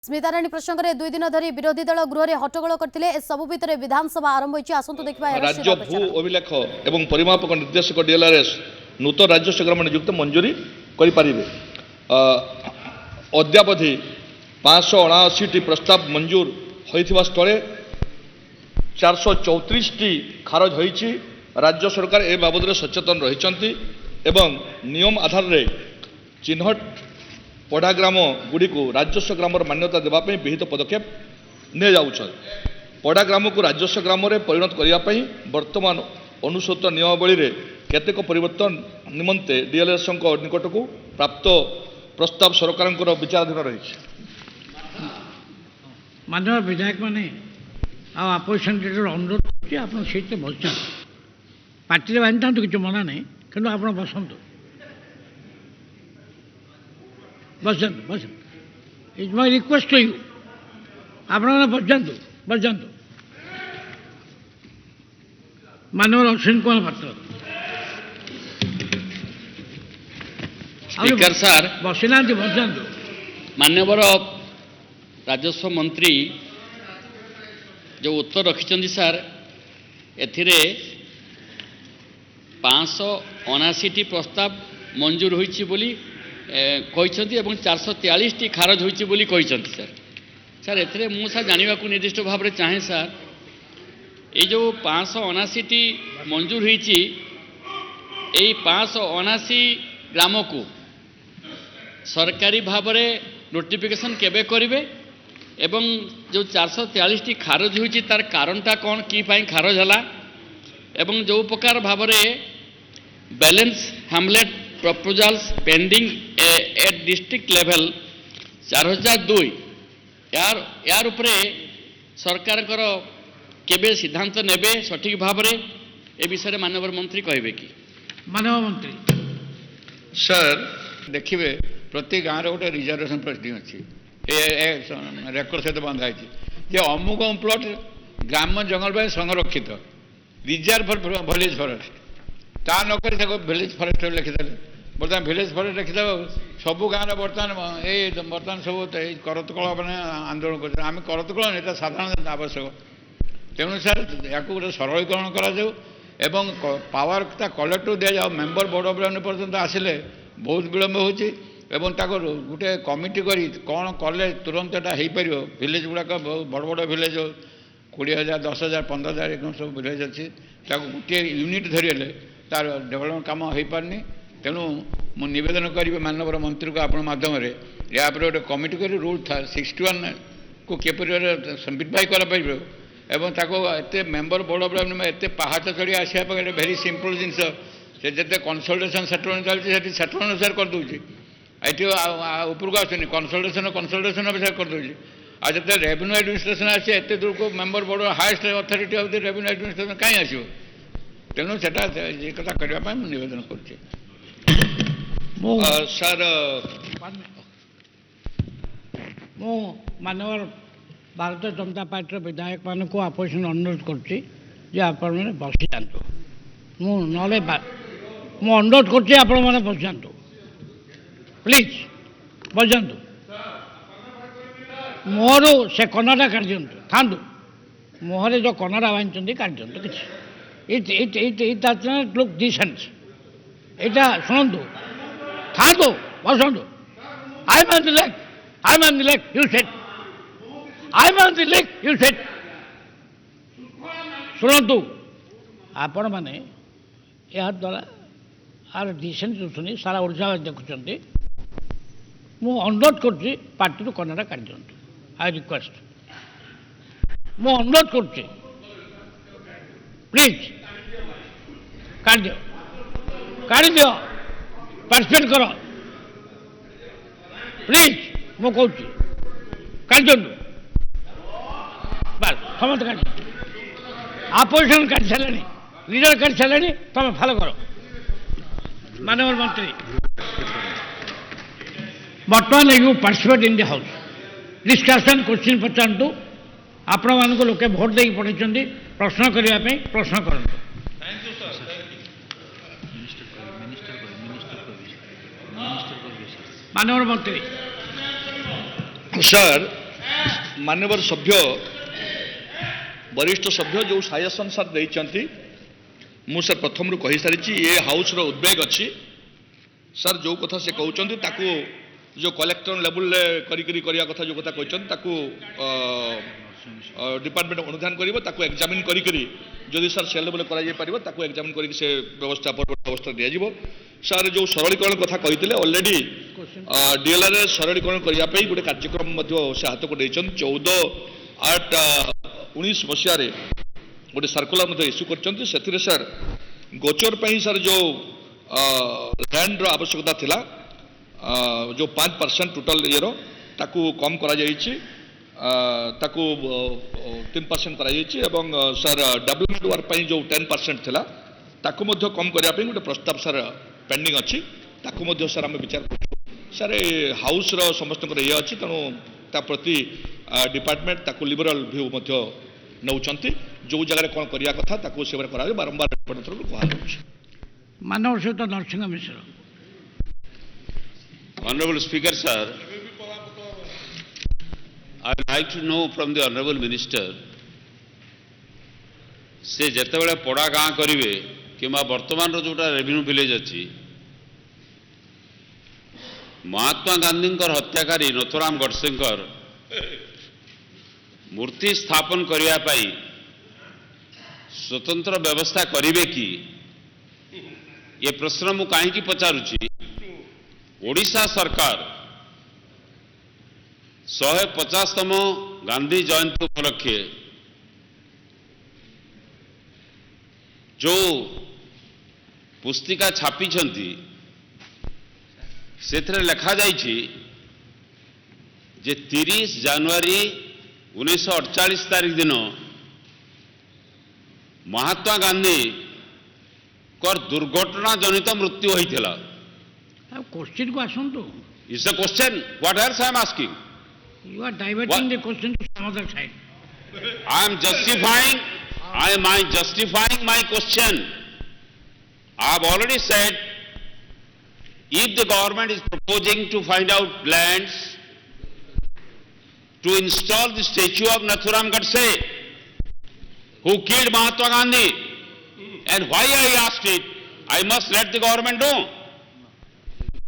स्मिता राणी प्रसंग में 2 दिन धरी विरोधी दल गृह में हट्टगोल करते सबु भितर विधानसभा आरंभ होती आसतु देखा राज्य भू अभिलेख एवं परिमापक निर्देशक डीएलआरएस नूतन राज्य संग्राम नियुक्त मंजूरी करें। अद्यावधि 579 प्रस्ताव मंजूर होता स्थले 434 खारज होती। राज्य सरकार ए बाबद सचेतन रही नियम आधार रे चिन्हट पढ़ा ग्राम गुड़ी को राजस्व ग्राम मान्यता देवाई विहित पदक्षेप ने पढ़ा ग्राम को राजस्व ग्राम परिणत करने वर्तमान अनुसूचित नियमावली रे केतेक परिवर्तन निमंते डीएलएस निकट को प्राप्त प्रस्ताव सरकार विचाराधीन रही। मानव विधायक मैंने आपोजिशन लीडर अनुरोध कर बस पार्टी बांधि था कि मना नहीं कि आप बसतु बस बस is my request to you आप बस मानव अश्विन कुमार पात्र स्पीकर सर बसीना बस मान्यवर राजस्व मंत्री जो उत्तर रखिंट सर एथिरे 579 प्रस्ताव मंजूर होइछि बोली कहते 443 खारज होइछि बोली कहते सर सर एथिरे मु सर जानिबा को निर्दिष्ट भाव में चाहे सर ये जो 579 मंजूर होइछि एई 579 ग्राम को सरकारी भाव में नोटिफिकेशन केबे करिवे एवं जो 443 खारज होइछि तार कारणटा कौन की पाई खारज हला एवं जो प्रकार भाव में balance Hamlet proposals pending at district level 4002 यार उपरे सरकार केबे सिद्धांत नेबे सठिक भाव में ए विषय मानव मंत्री कहबे कि मानव मंत्री सर देखिए प्रति गाँव गोटे रिजर्वेशन प्रोसीडिंग अच्छी रेकर्ड सहित बंधा है अमुक प्लट ग्राम जंगल संरक्षित रिजर्व विलेज फरेस्ट ता नक विलेज फरेस्ट लिखिदे बर्तमान विलेज फरेस्ट लिखिदे सबू गाँव बर्तमान सब करतकल मैंने आंदोलन कर आम करतकल ये साधारण आवश्यक तेणु सर या गोटे सरलीकरण कर पावर कलेक्टर दि जाओ मेम्बर बोर्ड ऑफ रेवेन्यू पर्यटन आसिले बहुत विलम्ब होची गोटे कमिटी करी कौन कले तुरंत एटा हो पार विलेज गुड़ाक बड़ बड़ विलेज 20,000 10,000 15,000 एकदम सब विलेज अच्छी गोटे यूनिट धरले तार डेभलपमेंट कम हो पारनी तेणु मु निवेदन करी मानव मंत्री को आपण मध्यम या गोटे कमिटी कर रूल 61 को केपरि सिम्प्लिफाई कर एत मेम्बर बोर्ड ऑफ रेवेन्यू एत पहाच चढ़ी आसा भेरी सिंपल जिनस से जिते कनसल्टेशन सेटलमेंट चलती सेटलमेंट अनुसार करदे ये उपरको आसनी कनसल्टेशन अनुसार करदे आज जो रेवेन्यू एडमिनिस्ट्रेशन आसे एत दूर को member board highest authority of the revenue administration कहीं आसो तेणु से कथा करने निवेदन कर सर मु मानव भारतीय जनता पार्टी विधायक मान को अपोजिशन अनुरोध कर बसी जातु मु अनुरोध कर बस जातु प्लीज बस जातु मोहर से कनाडा काट दिंतु था मोहर जो कनाडा बांधि काट दिंतु कि लुक डिसेंट यहाँ शुणु था बस I am on the lake you said I am on the lake you said शुणु आपण मैंने या द्वारा आर डिसेंट शुणी सारा ओडिशा देखुं मु अनुरोध कर पार्टी रू कनाडा काट दिंतु आई रिक्वेस्ट मु अनुरोध कर प्लीज काट दियो पार्टिसिपेट कर प्लीज मु कहूँ काट दिंतु बस समस्त काट अपोजिशन काट सारे लीडर काट सारे तुम फॉलो करो मानव मंत्री बर्तमान you participate in the house discussion question पचारू आपण मानक लोके भोट दे पठे प्रश्न करने प्रश्न करूँ मानव मंत्री सर मान्यवर सभ्य वरिष्ठ सभ्य जो सजेसन सर देइचंती मु सर प्रथम कही सारी ये हाउस रो उद्वेग अच्छी सर जो कथा से कहउचंती ताकू जो कलेक्टर लेवल करी करिया कथा जो कथा कहउचंती ताकू डिपार्टमेंट अनुधान करिवो ताकू एग्जामिन करी जदि सर से लेवल करा जाय परिबो ताकू एग्जामिन करी से व्यवस्था व्यवस्था दिया जिवो सर जो सरलीकरण कथा कहितले ऑलरेडी डीएलआर सरलीकरण करिया पई गोटे कार्यक्रम मध्ये से हाथ को देइचन 14/8/19 मसिया रे गोटे सर्कुलर मध्ये इश्यू करचंती सेथिरे सर गोचर पई सर जो लैंड रो आवश्यकता थिला जो 5% टोटल येरो ताकू कम करा जायछि ताकू 3% करा जायछि एवं सर डेवलपमेंट वर्क पई जो 10% थिला ताकू मध्ये कम करिया पई गोटे प्रस्ताव सर पेंडिंग अछि ताकू मध्ये सर हम विचार करछु सर हाउस रो समस्त ये अछि तनो ता प्रति डिपार्टमेंट ताकू लिबरल व्यू मध्ये नौचंती जो जगह कौन करिया कथा ताकू सेवर करा बारंबार रिपोर्ट को कहा जाउछि मानव सहित नरसिंह मिश्र Honorable Speaker, sir, I would like to know from the Honorable Minister, से जेतेबेले पड़ा गाँ करिवे किंबा वर्तमान रो जोटा रेवेन्यू विलेज अछि महात्मा गांधी हत्याकारी नथुराम गडसेंकर मूर्ति स्थापन करिया पाई स्वतंत्र व्यवस्था करिवे कि ये प्रश्न मु काहे की पचारुछि ओडिशा सरकार 150तम गांधी जयंती उपलक्षे जो पुस्तिका छापी से लिखा जाइछि जे 30 जनवरी 1948 तारीख दिन महात्मा गांधी कर दुर्घटना जनित मृत्यु होइथिला क्वेश्चन को आसतु It's a question. What else I am asking? You are diverting the question to some other side I am justifying my question. I have already said, if the government is proposing to find out lands to install the statue of Nathuram Godse, who killed Mahatma Gandhi, and why I asked it, I must let the government know.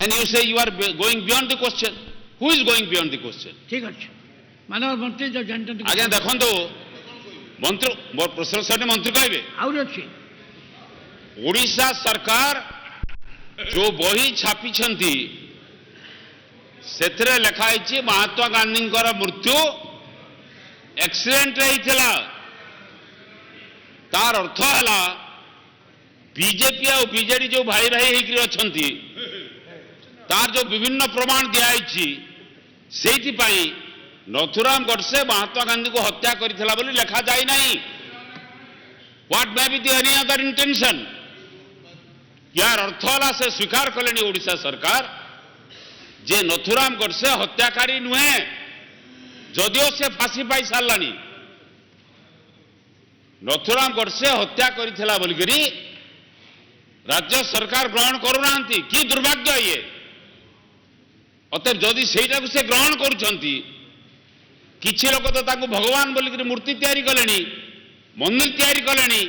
And you say you are going beyond the question. Who is going beyond the question? ठीक अच्छे मानव मंत्री जो जानते आज्ञा देखो मंत्री मोर प्रश्न sir मंत्री कहे आउर अच्छी ओडिशा सरकार जो बही छापी से लिखाई महात्मा गांधी मृत्यु एक्सीडेंट तार अर्थ है बीजेपी और बीजेडी जो भाई भाई होकर तार जो विभिन्न प्रमाण दिखाई से नथुराम गडसे महात्मा गांधी को हत्या करथिला बोली लिखा जाए नहीं. What may be the any other intention. यार अर्थ है से स्वीकार कले ओडिशा सरकार जे नथुराम गडसे हत्याकारी नुहे जदिओ से फांसी पाई सारानी नथुराम गडसे हत्या करथिला बोली करी राज्य सरकार ग्रहण करूना कि दुर्भाग्य ये. अतएव जदि सेटा से ग्रहण करुछंती किछि लोक तो ताकू भगवान बोलिक मूर्ति तैयारी कले मंदिर तैयारी कले.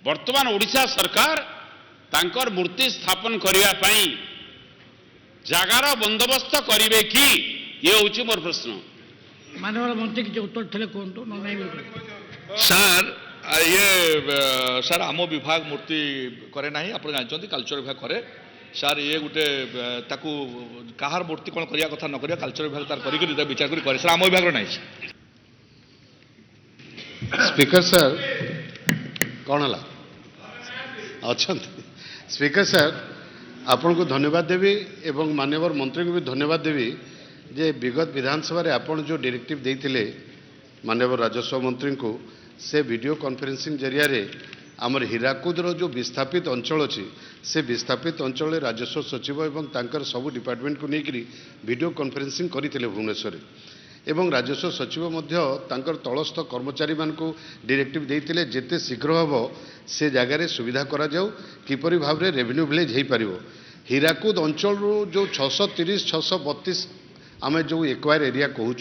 वर्तमान ओडिशा सरकार तांकर मूर्ति स्थापन करने पाई जगार बंदोबस्त करिवे कि ये होची मोर प्रश्न. मानव मंत्री के उत्तर थे कहतु सर ये सर आम विभाग मूर्ति करे ना आप जानते कल्चर विभाग करे. सर ये गोटे ताकू कहार मूर्ति कौन करिया कथा न करिया कल्चर विभाग तार करी विचार करी करे. सर आम विभाग ना. स्पीकर सर कौन है अच्छा स्पीकर सर आपण को धन्यवाद देवी एवं माननीय मंत्री को भी धन्यवाद देवी जे विगत विधानसभा आपण जो डायरेक्टिव देते माननीय राजस्व मंत्री को से वीडियो कॉन्फ्रेंसिंग जरिया रे आमर हीराकुदर जो विस्थापित अंचल अच्छी से विस्थापित अंचल राजस्व सचिव एवं तांकर सबू डिपार्टमेंट को लेकर वीडियो कॉन्फ्रेंसिंग करते भुवनेश्वर एवं राजस्व सचिव मध्य तांकर तलस्थ कर्मचारी मान को डायरेक्टिव देते जेते शीघ्र हम से जगार सुविधा करा जाऊ किपरि भाव रे रेवेन्यू विलेज हो पार. हीराकुद अंचल जो 630 632 आम जो एक्वायर एरिया कहूँ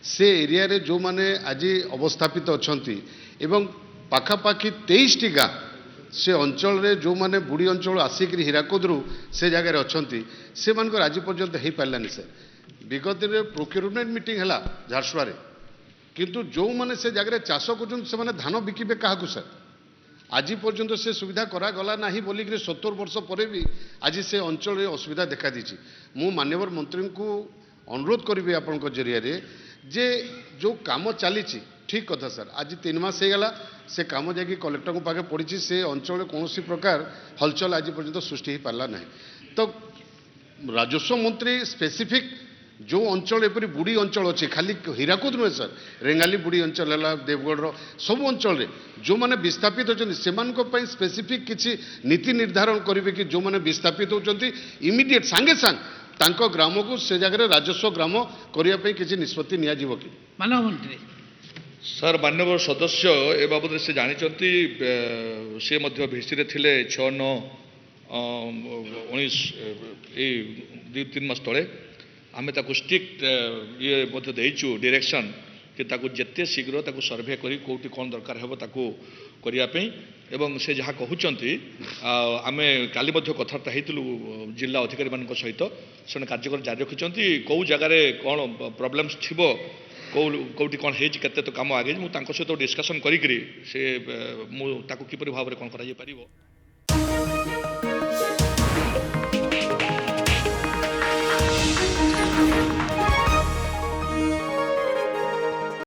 से एरिया रे जो माने आज अवस्थापित अछंती एवं पाखापाखि 23टी गाँ से अंचल रे जो माने बुढ़ी अंचल आसिक हीराकुदरू से जगह अछंती से मानकर आज पर्यंत हो पारानी सर विगत दिन प्रोक्योरमेंट मीटिंग है झारसुआ किंतु जो माने से जगह चाष कर धान बिकिबे क्या सर आज पर्यंत से सुविधा करागला ना बोलिक 70 वर्ष पर भी आज से अंचल असुविधा देखा दी मु माननीय मंत्री को अनुरोध करी आपण जरिया जे जो काम चली ठीक कथा सर आज 3 मास हो गला से काम जाकि कलेक्टर को पाखे पड़ी से अंचल कौन प्रकार हलचल आज पर्यंत सृष्टि हो पारा ना तो राजस्व मंत्री स्पेसिफिक जो अंचल एपरी बुढ़ी अंचल अच्छे खाली हीराकुद नुहे सर रेंगाली बुढ़ी अंचल है देवगढ़ सब अंचल जो मैंने विस्थापित होती स्पेसिफिक किसी नीति निर्धारण करेंगे कि जो मैंने विस्थापित होती इमिडिएट सांगे सांग तांको ग्राम को से जगह राजस्व ग्राम करने किसी निष्पत्ति नियाजिव कि मानव मंत्री सर मान्यवर सदस्य ए बाबद से जानते सी भिसी थे 6-9-19 ये 2-3 मास तले आम स्ट्रिक्ट ये देचु डायरेक्शन कि जिते शीघ्र सर्वे करी कौटी कौन दरकार है करने एवं से जहाँ कहते आम काली कथबार्ता होलु जिला अधिकारी मान सहित से कार्यक्रम जारी रखिंट कौ जगार कौन प्रोब्लेम्स थी कौटी कौन होते तो कम आगे मुझे सहित डिस्कसन करी से किपरि भाव में कौन कर